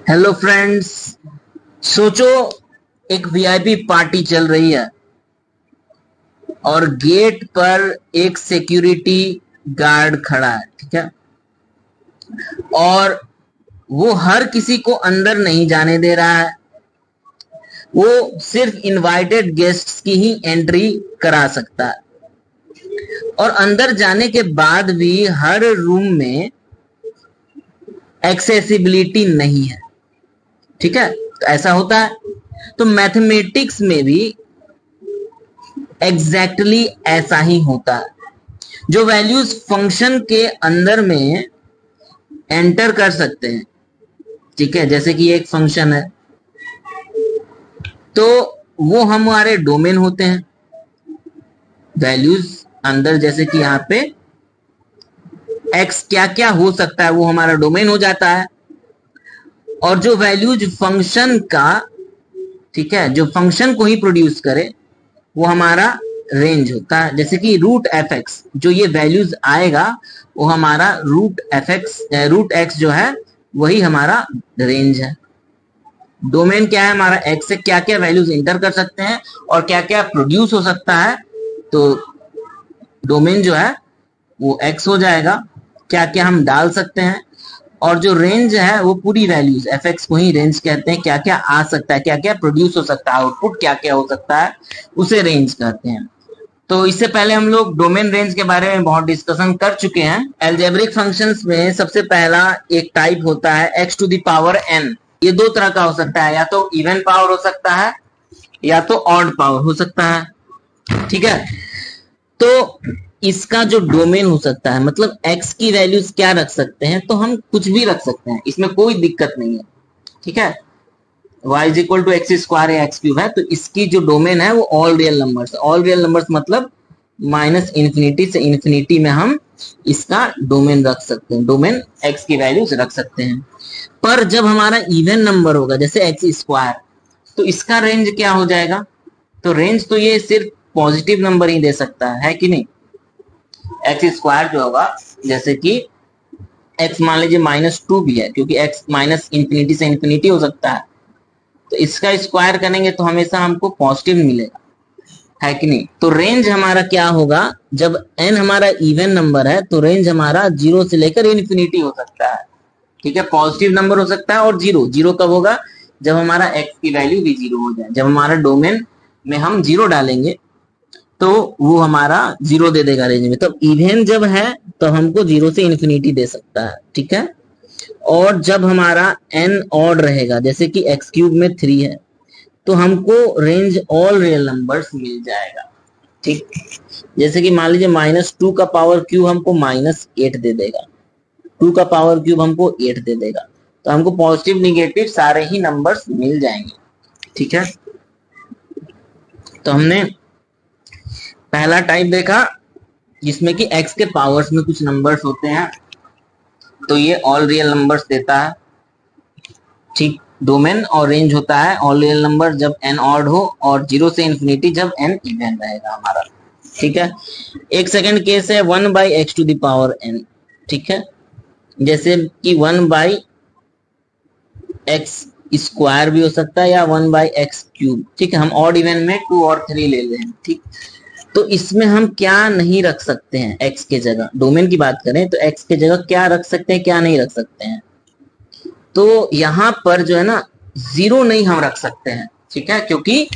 Hello friends, सोचो एक VIP party चल रही है और गेट पर एक सिक्योरिटी गार्ड खड़ा है, ठीक है। और वो हर किसी को अंदर नहीं जाने दे रहा है, वो सिर्फ इनवाइटेड गेस्ट्स की ही एंट्री करा सकता है। और अंदर जाने के बाद भी हर रूम में एक्सेसिबिलिटी नहीं है, ठीक है। तो ऐसा होता है। तो मैथमेटिक्स में भी एग्जैक्टली ऐसा ही होता है। जो वैल्यूज फंक्शन के अंदर में एंटर कर सकते हैं, ठीक है, जैसे कि एक फंक्शन है तो वो हमारे डोमेन होते हैं। वैल्यूज अंदर, जैसे कि यहाँ पे x क्या क्या हो सकता है वो हमारा डोमेन हो जाता है। और जो वैल्यूज फंक्शन का, ठीक है, जो फंक्शन को ही प्रोड्यूस करे वो हमारा रेंज होता है। जैसे कि रूट एफ एक्स, जो ये वैल्यूज आएगा वो हमारा रूट एक्स जो है वही हमारा रेंज है। डोमेन क्या है हमारा, एक्स से क्या क्या वैल्यूज इंटर कर सकते हैं और क्या क्या प्रोड्यूस हो सकता है, तो डोमेन जो है वो एक्स हो जाएगा। क्या क्या हम डाल सकते हैं, और जो रेंज है वो पूरी वैल्यूज एफ एक्स को ही रेंज कहते हैं। क्या क्या आ सकता है, क्या क्या प्रोड्यूस हो सकता है, आउटपुट क्या क्या हो सकता है, उसे रेंज कहते हैं। तो इससे पहले हम लोग डोमेन रेंज के बारे में बहुत डिस्कशन कर चुके हैं। अलजेब्रिक फंक्शंस में सबसे पहला एक टाइप होता है x to the power n। ये दो तरह का हो सकता है, या तो इवन पावर हो सकता है या तो ऑड पावर हो सकता है, ठीक है। तो इसका जो डोमेन हो सकता है, मतलब x की वैल्यूज क्या रख सकते हैं, तो हम कुछ भी रख सकते हैं, इसमें कोई दिक्कत नहीं है, ठीक है। y is equal to x square या एक्स क्यूब है, तो इसकी जो डोमेन है वो all real numbers. All real numbers मतलब माइनस इन्फिनिटी से इन्फिनिटी में हम इसका डोमेन रख सकते हैं, डोमेन x की वैल्यूज रख सकते हैं। पर जब हमारा इवन नंबर होगा जैसे एक्स स्क्वायर, तो इसका रेंज क्या हो जाएगा, तो रेंज तो ये सिर्फ पॉजिटिव नंबर ही दे सकता है कि नहीं। एक्स स्क्वायर जो होगा, जैसे कि x मान लीजिए -2 भी है, क्योंकि x माइनस इंफिनिटी से इंफिनिटी हो सकता है, तो इसका स्क्वायर करेंगे तो हमेशा हमको पॉजिटिव मिलेगा, है कि नहीं। तो रेंज हमारा क्या होगा, जब n हमारा इवन नंबर है तो रेंज हमारा 0 से लेकर इन्फिनिटी हो सकता है, ठीक है। पॉजिटिव नंबर हो सकता है, और जीरो कब होगा, जब हमारा x की वैल्यू भी 0 हो जाए। जब हमारा डोमेन में हम 0 डालेंगे तो वो हमारा 0 दे देगा रेंज में। तो इवन जब है तो हमको 0 से इन्फिनिटी दे सकता है, ठीक है। और जब हमारा n ऑड रहेगा, जैसे कि x क्यूब में 3 है, तो हमको रेंज ऑल रियल नंबर्स मिल जाएगा, ठीक। जैसे कि मान लीजिए -2 का पावर क्यूब हमको -8 दे देगा, 2 का पावर क्यूब हमको 8 दे देगा, तो हमको पॉजिटिव निगेटिव सारे ही नंबर्स मिल जाएंगे, ठीक है। तो हमने पहला टाइप देखा जिसमें कि x के पावर्स में कुछ नंबर्स होते हैं, तो ये ऑल रियल नंबर्स देता है, ठीक। डोमेन और रेंज होता है ऑल रियल नंबर जब n ऑड हो, और 0 से इन्फिनिटी जब n इवन रहेगा हमारा, ठीक है। एक सेकंड केस है 1/x to the power n, ठीक है। जैसे कि 1/x स्क्वायर भी हो सकता है या 1/x क्यूब, ठीक है। हम ऑड इवन में 2 और 3 ले रहे हैं, ठीक। तो इसमें हम क्या नहीं रख सकते हैं, x के जगह, डोमेन की बात करें तो x के जगह क्या रख सकते हैं, क्या नहीं रख सकते हैं। तो यहाँ पर जो है ना 0 नहीं हम रख सकते हैं, ठीक है, क्योंकि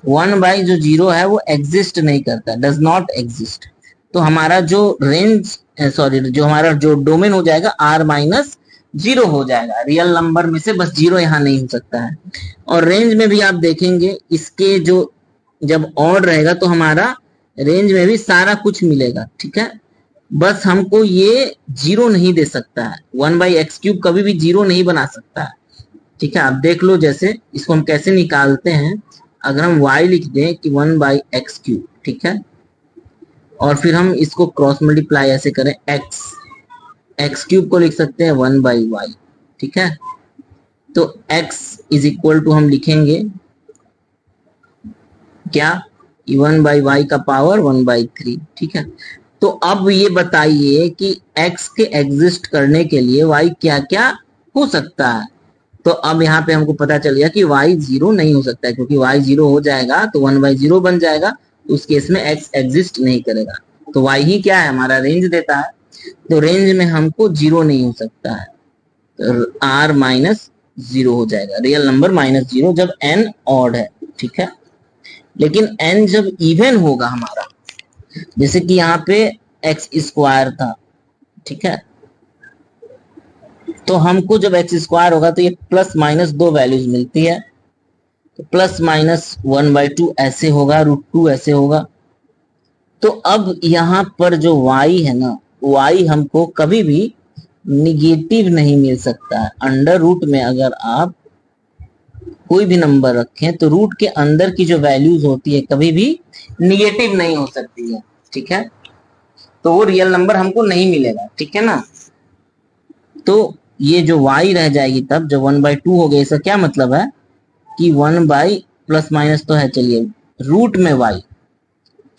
1/0 है वो एग्जिस्ट नहीं करता, डज नॉट एग्जिस्ट। तो हमारा जो रेंज जो हमारा जो डोमेन हो जाएगा r-0 हो जाएगा। रियल नंबर में से बस 0 यहाँ नहीं हो सकता है। और रेंज में भी आप देखेंगे इसके जो जब ऑड रहेगा तो हमारा रेंज में भी सारा कुछ मिलेगा, ठीक है। बस हमको ये 0 नहीं दे सकता है, 1/x क्यूब कभी भी 0 नहीं बना सकता है, ठीक है। आप देख लो, जैसे इसको हम कैसे निकालते हैं। अगर हम y लिख दें कि 1/x क्यूब, ठीक है, और फिर हम इसको क्रॉस मल्टीप्लाई ऐसे करें, x क्यूब को लिख सकते हैं 1/y, ठीक है। तो x इज इक्वल टू हम लिखेंगे क्या, 1/y का पावर 1/3, ठीक है। तो अब ये बताइए कि x के एग्जिस्ट करने के लिए y क्या क्या हो सकता है, तो अब यहाँ पे हमको पता चल गया कि y 0 नहीं हो सकता है, क्योंकि y 0 हो जाएगा तो 1/0 बन जाएगा, तो उस केस में x एग्जिस्ट नहीं करेगा। तो y ही क्या है, हमारा रेंज देता है, तो रेंज में हमको 0 नहीं हो सकता है, तो r-0 हो जाएगा, रियल नंबर -0 जब n ऑड है। ठीक है, लेकिन n जब इवन होगा हमारा, जैसे कि यहाँ पे x² था, ठीक है, तो हमको जब x² होगा तो ये ±2 वैल्यूज मिलती है, तो ±1/2 ऐसे होगा, √2 ऐसे होगा। तो अब यहाँ पर जो y है ना, y हमको कभी भी निगेटिव नहीं मिल सकता है। अंडर रूट में अगर आप कोई भी नंबर रखें तो रूट के अंदर की जो वैल्यूज होती है कभी भी निगेटिव नहीं हो सकती है। ठीक है, तो वो रियल नंबर हमको नहीं मिलेगा। ठीक है ना, तो ये जो y रह जाएगी तब जब 1/2 हो गया, इसका क्या मतलब है कि 1/± तो है, चलिए रूट में y।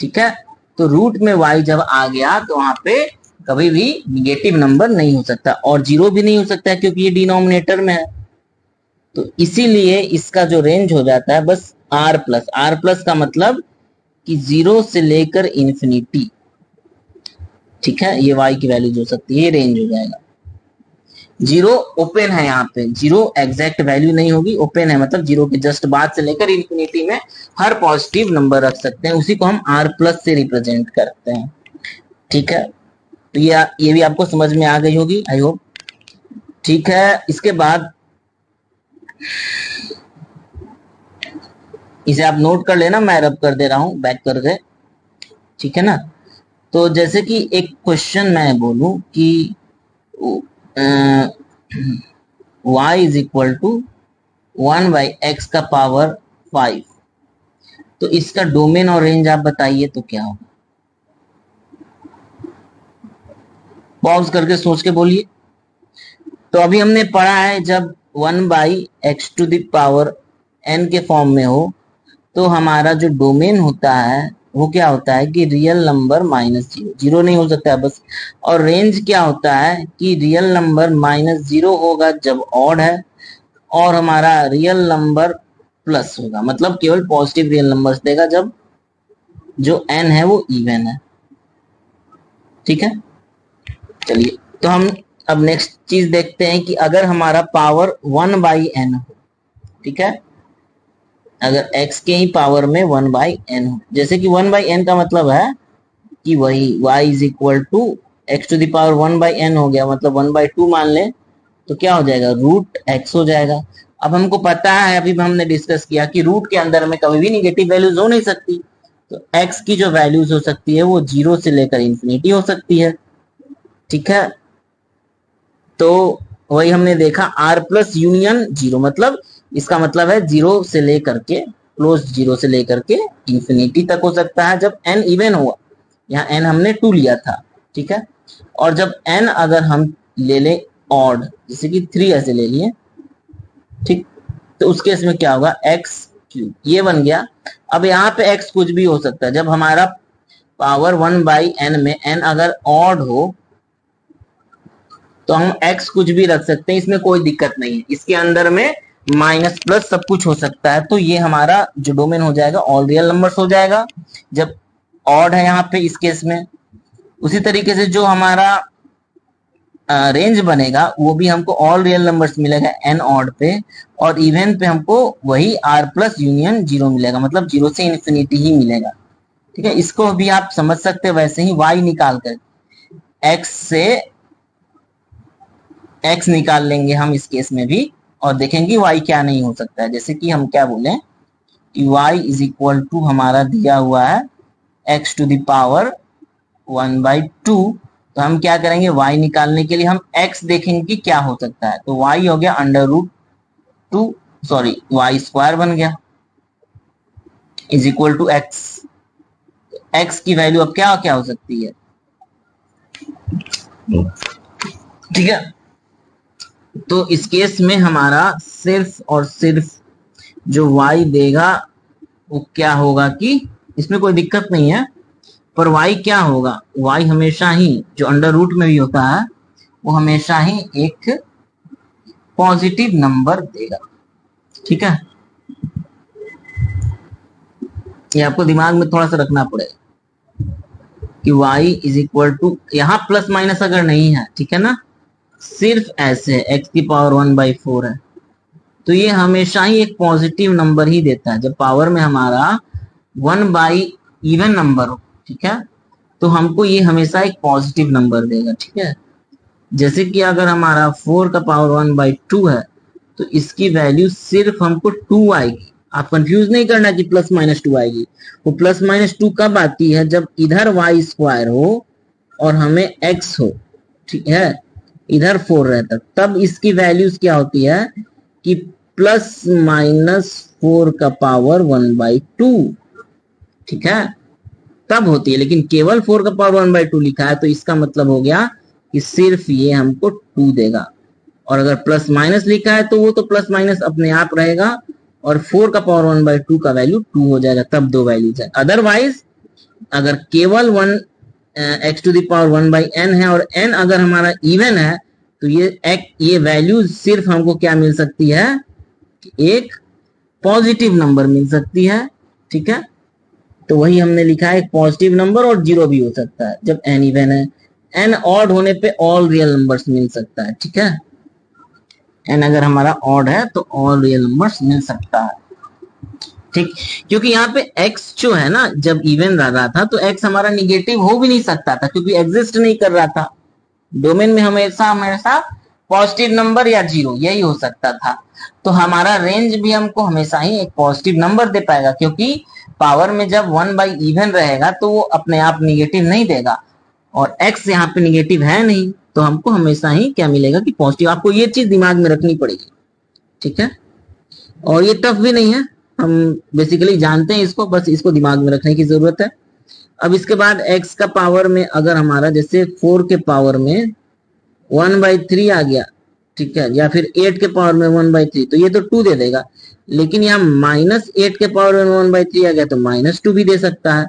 ठीक है, तो रूट में y जब आ गया तो वहां पे कभी भी निगेटिव नंबर नहीं हो सकता, और 0 भी नहीं हो सकता है क्योंकि ये डिनोमिनेटर में है। तो इसीलिए इसका जो रेंज हो जाता है बस r+। का मतलब कि 0 से लेकर इंफिनिटी। ठीक है, ये y की वैल्यूज हो सकती है, ये रेंज हो जाएगा। 0 ओपन है, यहाँ पे 0 एग्जैक्ट वैल्यू नहीं होगी, ओपन है मतलब 0 के जस्ट बाद से लेकर इंफिनिटी में हर पॉजिटिव नंबर रख सकते हैं, उसी को हम r+ से रिप्रेजेंट करते हैं। ठीक है, तो ये भी आपको समझ में आ गई होगी, आई होप। ठीक है, इसके बाद इसे आप नोट कर लेना, मैं रब कर दे रहा हूं बैक करके। ठीक है ना, तो जैसे कि एक क्वेश्चन मैं बोलूं कि y is equal to 1/x का पावर 5, तो इसका डोमेन और रेंज आप बताइए तो क्या होगा। पॉज करके सोच के बोलिए। तो अभी हमने पढ़ा है जब 1/x⁴n के फॉर्म में हो तो हमारा जो डोमेन होता है वो क्या होता है कि रियल नंबर -0, 0 नहीं हो सकता है बस। और रेंज क्या होता है कि रियल नंबर -0 होगा जब ऑड है, और हमारा रियल नंबर प्लस होगा, मतलब केवल पॉजिटिव रियल नंबर्स देगा जब जो n है वो इवन है। ठीक है, चलिए तो हम अब नेक्स्ट चीज देखते हैं कि अगर हमारा पावर 1/n हो। ठीक है, अगर x के ही पावर में 1/n हो, जैसे कि 1/n का मतलब है कि वही y is equal to x⁴1/n हो गया, मतलब 1/2 मान ले तो क्या हो जाएगा, √x हो जाएगा। अब हमको पता है, अभी हमने डिस्कस किया कि रूट के अंदर में कभी भी निगेटिव वैल्यूज हो नहीं सकती, तो x की जो वैल्यूज हो सकती है वो 0 से लेकर इंफिनिटी हो सकती है। ठीक है, तो वही हमने देखा r+ यूनियन 0, मतलब इसका मतलब है 0 से लेकर के क्लोज 0 से लेकर के इंफिनिटी तक हो सकता है जब n इवन हुआ। यहाँ n हमने 2 लिया था। ठीक है, और जब n अगर हम ले लें ऑड, जैसे कि 3 ऐसे ले लिए, ठीक, तो उस केस में क्या होगा, x³ ये बन गया। अब यहाँ पे x कुछ भी हो सकता है, जब हमारा पावर 1/n में n अगर ऑड हो तो हम x कुछ भी रख सकते हैं, इसमें कोई दिक्कत नहीं है, इसके अंदर में माइनस प्लस सब कुछ हो सकता है। तो ये हमारा जो डोमेन हो जाएगा ऑल रियल नंबर्स हो जाएगा जब ऑड है यहाँ पे इस केस में। उसी तरीके से जो हमारा रेंज बनेगा वो भी हमको ऑल रियल नंबर्स मिलेगा n ऑड पे, और इवन पे हमको वही r+ यूनियन 0 मिलेगा, मतलब 0 से इंफिनिटी ही मिलेगा। ठीक है, इसको भी आप समझ सकते हैं वैसे ही, y निकाल कर x से x निकाल लेंगे हम इस केस में भी, और देखेंगे y क्या नहीं हो सकता है। जैसे कि हम क्या बोले कि y इज इक्वल टू हमारा दिया हुआ है x⁴1/2, तो हम क्या करेंगे, y निकालने के लिए हम x देखेंगे कि क्या हो सकता है, तो y हो गया √2, सॉरी y² बन गया is equal to x। x की वैल्यू अब क्या क्या हो सकती है। ठीक है, तो इस केस में हमारा सिर्फ और सिर्फ जो y देगा वो क्या होगा कि इसमें कोई दिक्कत नहीं है, पर y क्या होगा, y हमेशा ही जो अंडर रूट में भी होता है वो हमेशा ही एक पॉजिटिव नंबर देगा। ठीक है, ये आपको दिमाग में थोड़ा सा रखना पड़ेगा कि y इज इक्वल टू, यहां प्लस माइनस अगर नहीं है, ठीक है ना, सिर्फ ऐसे x की पावर 1/4 है, तो ये हमेशा ही एक पॉजिटिव नंबर ही देता है। जब पावर में हमारा 1 इवन नंबर हो, ठीक है, तो हमको ये हमेशा एक पॉजिटिव नंबर देगा। ठीक है, जैसे कि अगर हमारा 4 का पावर 1/2 है, तो इसकी वैल्यू सिर्फ हमको 2 आएगी। आप कंफ्यूज नहीं करना कि प्लस माइनस 2 आएगी। वो प्लस माइनस 2 कब आती है? जब इधर y स्क्वायर हो और हमें x हो, ठीक है, इधर 4 रहता, तब इसकी वैल्यूज क्या होती है कि प्लस माइनस 4 का पावर 1/2, ठीक है, तब होती है। लेकिन केवल 4 का पावर 1/2 लिखा है, तो इसका मतलब हो गया कि सिर्फ ये हमको 2 देगा। और अगर प्लस माइनस लिखा है तो वो तो प्लस माइनस अपने आप रहेगा, और 4 का पावर 1/2 का वैल्यू 2 हो जाएगा, तब दो वैल्यूज है। अदरवाइज अगर केवल 1 x to the power 1/n है और n अगर हमारा इवन है, तो ये वैल्यूज सिर्फ हमको क्या मिल सकती है, एक पॉजिटिव नंबर मिल सकती है। ठीक है, तो वही हमने लिखा है, एक पॉजिटिव नंबर और जीरो भी हो सकता है जब n इवन है। n ऑड होने पे ऑल रियल नंबर्स मिल सकता है। ठीक है, n अगर हमारा ऑड है तो ऑल रियल नंबर्स मिल सकता है। ठीक, क्योंकि यहाँ पे x जो है ना, जब इवन रहा था तो x हमारा निगेटिव हो भी नहीं सकता था, क्योंकि एग्जिस्ट नहीं कर रहा था। डोमेन में हमेशा हमेशा पॉजिटिव नंबर या जीरो यही हो सकता था। तो हमारा रेंज भी हमको हमेशा ही एक पॉजिटिव नंबर दे पाएगा, क्योंकि पावर में जब 1/इवन रहेगा तो वो अपने आप निगेटिव नहीं देगा, और x यहाँ पे निगेटिव है नहीं, तो हमको हमेशा ही क्या मिलेगा कि पॉजिटिव। आपको ये चीज दिमाग में रखनी पड़ेगी। ठीक है, और ये टफ भी नहीं है, हम बेसिकली जानते हैं इसको, बस इसको दिमाग में रखने की जरूरत है। अब इसके बाद x का पावर में अगर हमारा जैसे 4 के पावर में 1/3 आ गया, ठीक है, या फिर 8 के पावर में 1/3, तो ये तो 2 दे देगा। लेकिन यहाँ -8 के पावर में 1/3 आ गया तो -2 भी दे सकता है।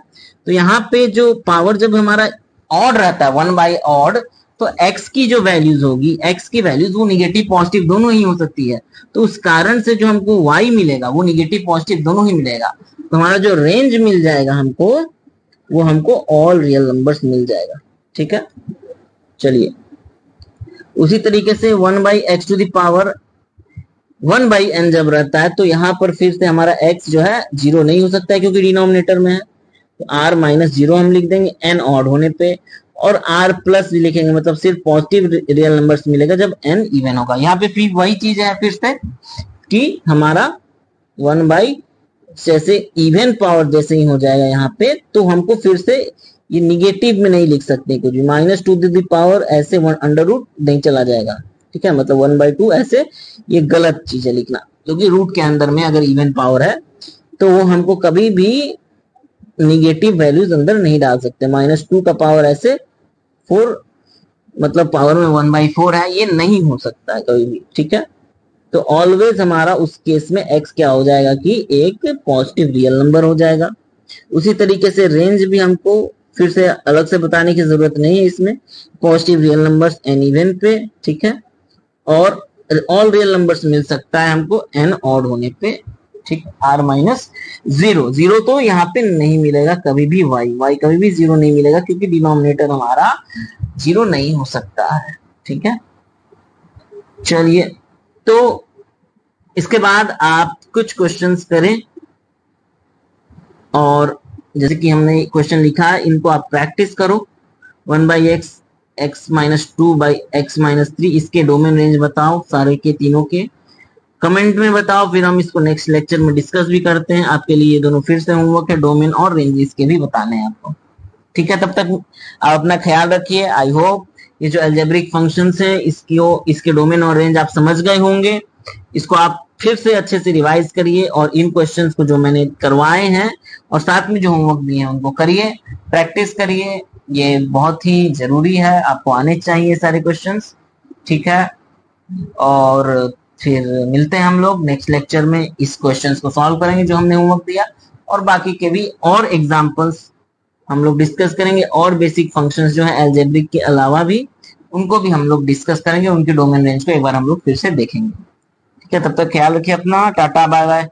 तो यहाँ पे जो पावर जब हमारा ऑड रहता है 1/ऑड, तो x की जो वैल्यूज होगी, x की वैल्यूज वो निगेटिव पॉजिटिव दोनों ही हो सकती है। तो उस कारण से जो हमको y मिलेगा वो निगेटिव पॉजिटिव दोनों ही मिलेगा। तो हमारा जो रेंज मिल जाएगा हमको, वो हमको ऑल रियल नंबर्स मिल जाएगा। ठीक है, चलिए उसी तरीके से 1/x to the power 1/n जब रहता है, तो यहाँ पर फिर से हमारा x जो है जीरो नहीं हो सकता है, क्योंकि डिनोमिनेटर में है। तो r-0 हम लिख देंगे n ऑड होने पे, और r प्लस भी लिखेंगे, मतलब सिर्फ पॉजिटिव रियल नंबर्स मिलेगा जब n इवन होगा। यहाँ पे फिर वही चीज है फिर से कि हमारा 1/ जैसे इवन पावर जैसे ही हो जाएगा यहाँ पे, तो हमको फिर से ये निगेटिव में नहीं लिख सकते कुछ भी। -2 टू द पावर ऐसे अंडर रूट नहीं चला जाएगा। ठीक है, मतलब 1/2 ऐसे, ये गलत चीज है लिखना, क्योंकि रूट के अंदर में अगर इवन पावर है तो वो हमको कभी भी निगेटिव वैल्यूज अंदर नहीं डाल सकते। -2 का पावर ऐसे 4, मतलब पावर में 1/4 है, ये नहीं हो सकता है कभी भी। ठीक है, तो ऑलवेज हमारा उस केस में x क्या हो जाएगा कि एक पॉजिटिव रियल नंबर हो जाएगा। उसी तरीके से रेंज भी हमको फिर से अलग से बताने की जरूरत नहीं है, इसमें positive real numbers n even पे, ठीक है, और ऑल रियल नंबर्स मिल सकता है हमको n ऑड होने पे। ठीक, r-0 तो यहाँ पे नहीं मिलेगा कभी भी, y कभी भी 0 नहीं मिलेगा, क्योंकि डिनोमिनेटर हमारा 0 नहीं हो सकता है। ठीक है, चलिए तो इसके बाद आप कुछ क्वेश्चंस करें, और जैसे कि हमने क्वेश्चन लिखा है इनको आप प्रैक्टिस करो। 1/x, x-2/x-3, इसके डोमेन रेंज बताओ, सारे के तीनों के कमेंट में बताओ, फिर हम इसको नेक्स्ट लेक्चर में डिस्कस भी करते हैं। आपके लिए ये दोनों फिर से होमवर्क है, डोमेन और रेंज इसके भी बताने हैं आपको। ठीक है, तब तक आप अपना ख्याल रखिए। आई होप ये जो अलजेब्रिक फंक्शंस हैं इसके डोमेन और रेंज आप समझ गए होंगे। इसको आप फिर से अच्छे से रिवाइज करिए, और इन क्वेश्चंस को जो मैंने करवाए हैं और साथ में जो होमवर्क दिए हैं उनको करिए, प्रैक्टिस करिए। ये बहुत ही जरूरी है, आपको आने चाहिए सारे क्वेश्चंस। ठीक है, और फिर मिलते हैं हम लोग नेक्स्ट लेक्चर में। इस क्वेश्चंस को सॉल्व करेंगे जो हमने होमवर्क दिया, और बाकी के भी और एग्जांपल्स हम लोग डिस्कस करेंगे, और बेसिक फंक्शंस जो है अलजेब्रिक के अलावा भी उनको भी हम लोग डिस्कस करेंगे, उनकी डोमेन रेंज को एक बार हम लोग फिर से देखेंगे। ठीक है, तब तक ख्याल रखिए अपना, टाटा बाय बाय।